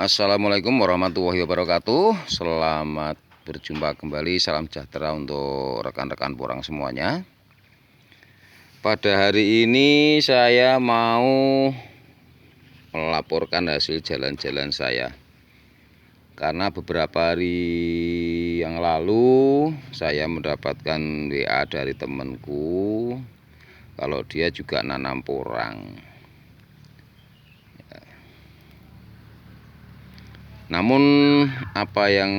Assalamualaikum warahmatullahi wabarakatuh. Selamat berjumpa kembali. Salam sejahtera untuk rekan-rekan porang semuanya. Pada hari ini saya mau melaporkan hasil jalan-jalan saya. Karena beberapa hari yang lalu saya mendapatkan WA dari temanku kalau dia juga nanam porang. Namun apa yang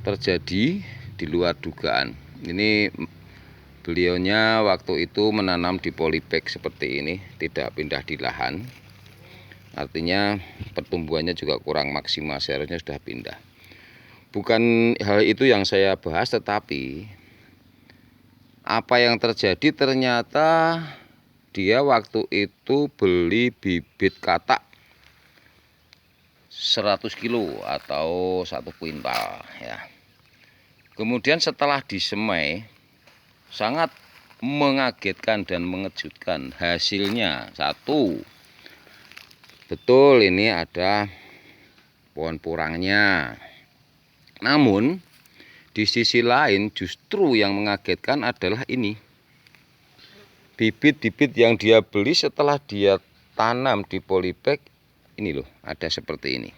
terjadi di luar dugaan. Ini beliaunya waktu itu menanam di polybag seperti ini, tidak pindah di lahan. Artinya pertumbuhannya juga kurang maksimal, seharusnya sudah pindah. Bukan hal itu yang saya bahas, tetapi apa yang terjadi ternyata dia waktu itu beli bibit katak 100 kilo atau 1 kuintal ya. Kemudian setelah disemai sangat mengagetkan dan mengejutkan hasilnya. Satu, betul ini ada pohon porangnya. Namun di sisi lain justru yang mengagetkan adalah ini. Bibit-bibit yang dia beli setelah dia tanam di polybag ini loh, ada seperti ini.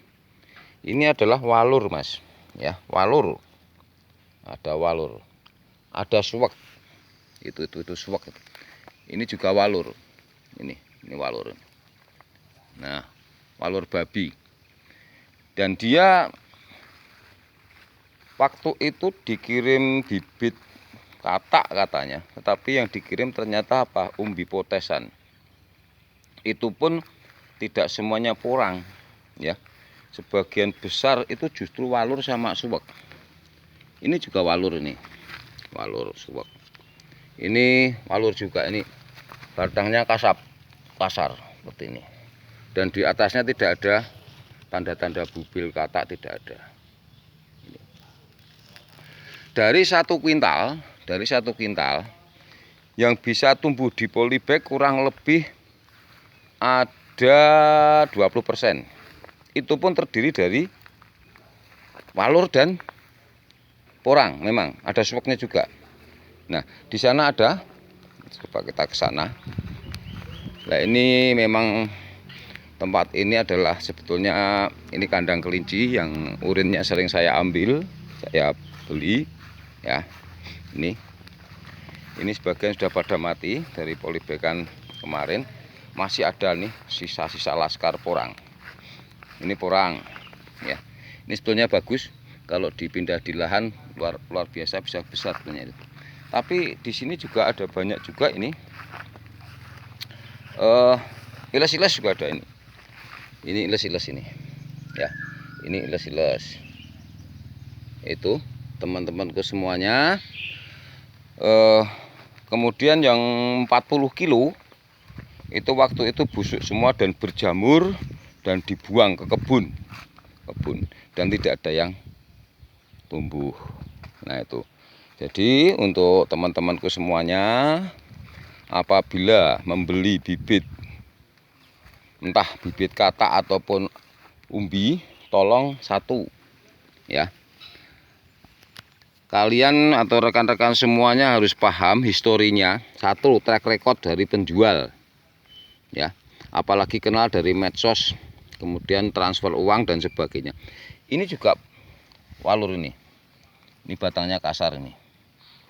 Ini adalah walur, Mas. Ya, walur. Ada walur. Ada suwek. Itu suwek. Ini juga walur. Ini walur. Nah, walur babi. Dan dia waktu itu dikirim bibit katak katanya, tetapi yang dikirim ternyata apa? Umbi potesan. Itu pun tidak semuanya porang, ya. Sebagian besar itu justru walur sama suwek. Ini juga walur, ini walur suwek. Ini walur juga, ini batangnya kasar seperti ini. Dan di atasnya tidak ada tanda-tanda bubil katak, tidak ada. Dari satu kuintal yang bisa tumbuh di polybag kurang lebih ada 20%. Itu pun terdiri dari walur dan porang, memang ada suweknya juga. Nah, di sana ada, coba kita ke sana. Nah, ini memang tempat ini adalah sebetulnya ini kandang kelinci yang urinnya sering saya ambil, saya beli ya. Ini sebagian sudah pada mati dari polybagan kemarin. Masih ada nih sisa-sisa laskar porang. Ini porang ya. Ini sebetulnya bagus kalau dipindah di lahan luar biasa, bisa besar sebenarnya itu. Tapi di sini juga ada banyak juga ini iles-iles juga ada ini. Ini iles-iles ini ya. Ini iles-iles. Itu teman-temanku semuanya. Kemudian yang 40 kilo itu waktu itu busuk semua dan berjamur dan dibuang ke kebun dan tidak ada yang tumbuh. Nah itu, jadi untuk teman-temanku semuanya, apabila membeli bibit, entah bibit katak ataupun umbi, tolong satu ya, kalian atau rekan-rekan semuanya harus paham historinya. Satu, track record dari penjual ya, apalagi kenal dari medsos, kemudian transfer uang dan sebagainya. Ini juga walur ini batangnya kasar, ini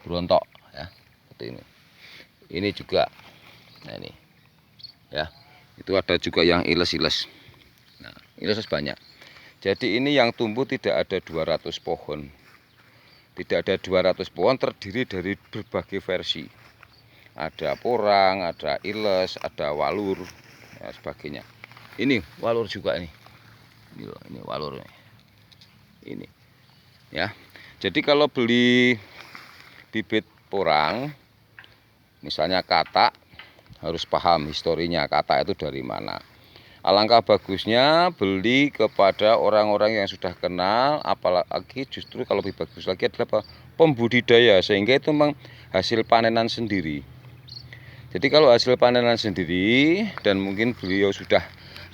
berontok ya, seperti ini. Ini juga, nah ini ya, itu ada juga yang iles-iles. Nah, iles banyak. Jadi ini yang tumbuh tidak ada 200 pohon. Tidak ada 200 pohon, terdiri dari berbagai versi. Ada porang, ada iles, ada walur, ya, sebagainya. Ini walur juga ini. Ini walur ini. Ya. Jadi kalau beli bibit porang, misalnya katak, harus paham historinya katak itu dari mana. Alangkah bagusnya beli kepada orang-orang yang sudah kenal, apalagi justru kalau lebih bagus lagi adalah pembudidaya, sehingga itu memang hasil panenan sendiri. Jadi kalau hasil panenan sendiri dan mungkin beliau sudah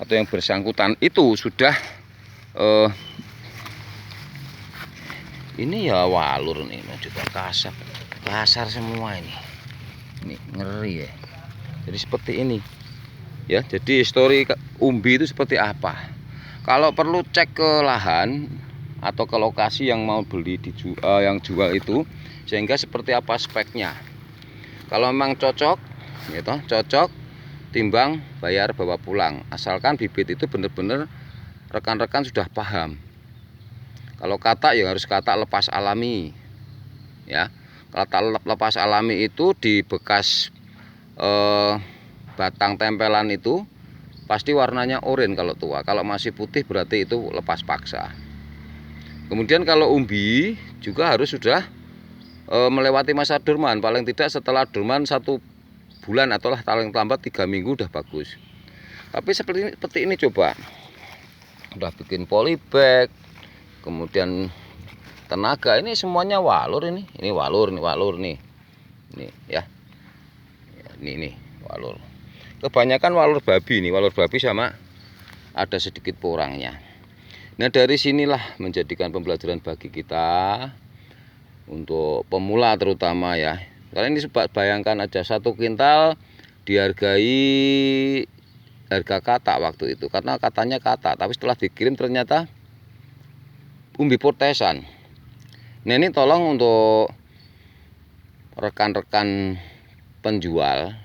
atau yang bersangkutan itu sudah ini ya walur nih, juga kasar semua ini ngeri ya. Jadi seperti ini ya. Jadi histori umbi itu seperti apa. Kalau perlu cek ke lahan atau ke lokasi yang mau beli yang jual itu, sehingga seperti apa speknya. Kalau memang cocok gitu, cocok, timbang, bayar, bawa pulang. Asalkan bibit itu benar-benar rekan-rekan sudah paham. Kalau kata ya harus kata lepas alami ya. Kata lepas alami itu di bekas batang tempelan itu pasti warnanya oranye kalau tua. Kalau masih putih berarti itu lepas paksa. Kemudian kalau umbi juga harus sudah melewati masa dorman, paling tidak setelah dorman 1 bulan atau paling lambat 3 minggu udah bagus. Tapi seperti ini coba, udah bikin polybag, kemudian tenaga, ini semuanya walur ini walur nih ya. Ini walur. Kebanyakan walur babi nih, walur babi sama ada sedikit porangnya. Nah dari sinilah menjadikan pembelajaran bagi kita untuk pemula terutama ya. Kalian ini bayangkan aja 1 kintal dihargai harga kata waktu itu, karena katanya kata, tapi setelah dikirim ternyata umbi potesan. Nah ini tolong untuk rekan-rekan penjual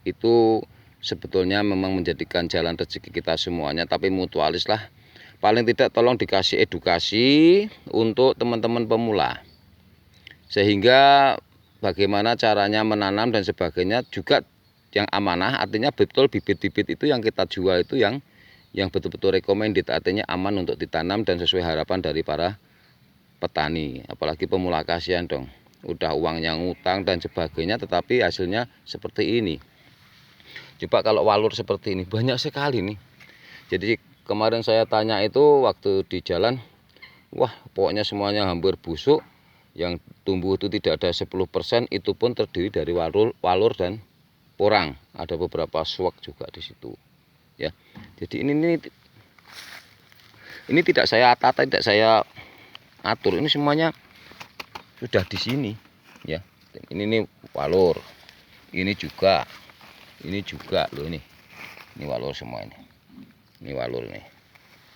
itu sebetulnya memang menjadikan jalan rezeki kita semuanya, tapi mutualis lah. Paling tidak tolong dikasih edukasi untuk teman-teman pemula, sehingga bagaimana caranya menanam dan sebagainya juga yang amanah. Artinya betul bibit-bibit itu yang kita jual itu yang betul-betul recommended, artinya aman untuk ditanam dan sesuai harapan dari para petani. Apalagi pemula, kasihan dong, udah uangnya ngutang dan sebagainya tetapi hasilnya seperti ini. Coba kalau walur seperti ini banyak sekali nih. Jadi kemarin saya tanya itu waktu di jalan, wah pokoknya semuanya hampir busuk. Yang tumbuh itu tidak ada 10%, itu pun terdiri dari walur dan porang. Ada beberapa suwak juga di situ ya. Jadi ini tidak saya tata, tidak saya atur, ini semuanya sudah di sini ya. Ini walur, ini juga loh, ini walur semua ini walur nih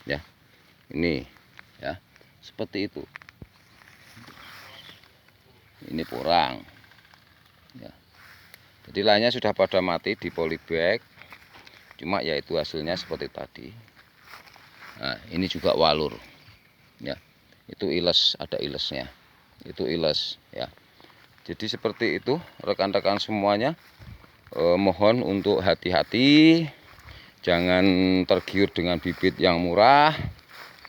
ya. Ini ya seperti itu. Ini porang ya. Jadi lainnya sudah pada mati di polybag, cuma yaitu hasilnya seperti tadi. Nah ini juga walur ya. Itu iles, ada ilesnya, itu iles ya. Jadi seperti itu rekan-rekan semuanya, mohon untuk hati-hati, jangan tergiur dengan bibit yang murah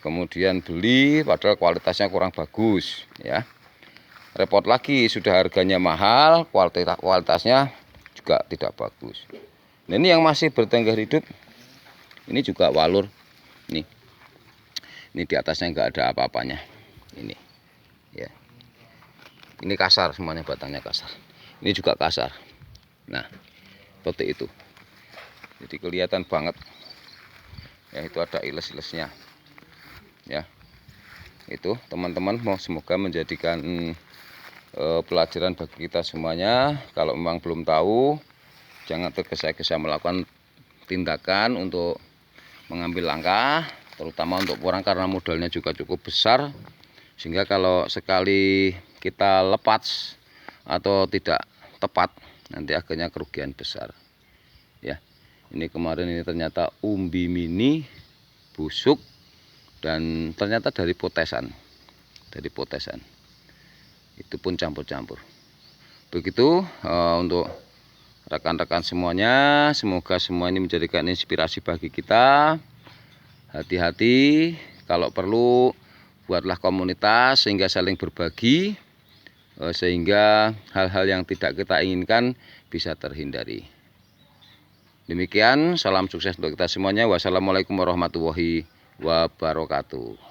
kemudian beli padahal kualitasnya kurang bagus ya. Repot lagi, sudah harganya mahal, kualitasnya juga tidak bagus. Nah ini yang masih bertengger hidup, ini juga walur nih. Ini di atasnya enggak ada apa-apanya. Ini ya, ini kasar semuanya, batangnya kasar, ini juga kasar. Nah seperti itu, jadi kelihatan banget ya, itu ada iles-ilesnya ya. Itu teman-teman, semoga menjadikan pelajaran bagi kita semuanya. Kalau memang belum tahu, jangan tergesa-gesa melakukan tindakan untuk mengambil langkah, terutama untuk porang karena modalnya juga cukup besar, sehingga kalau sekali kita lepas atau tidak tepat nanti akhirnya kerugian besar ya. Ini kemarin ini ternyata umbi mini busuk dan ternyata dari potesan, itu pun campur-campur. Begitu untuk rekan-rekan semuanya, semoga semua ini menjadikan inspirasi bagi kita. Hati-hati, kalau perlu buatlah komunitas sehingga saling berbagi, sehingga hal-hal yang tidak kita inginkan bisa terhindari. Demikian, salam sukses untuk kita semuanya. Wassalamualaikum warahmatullahi wabarakatuh.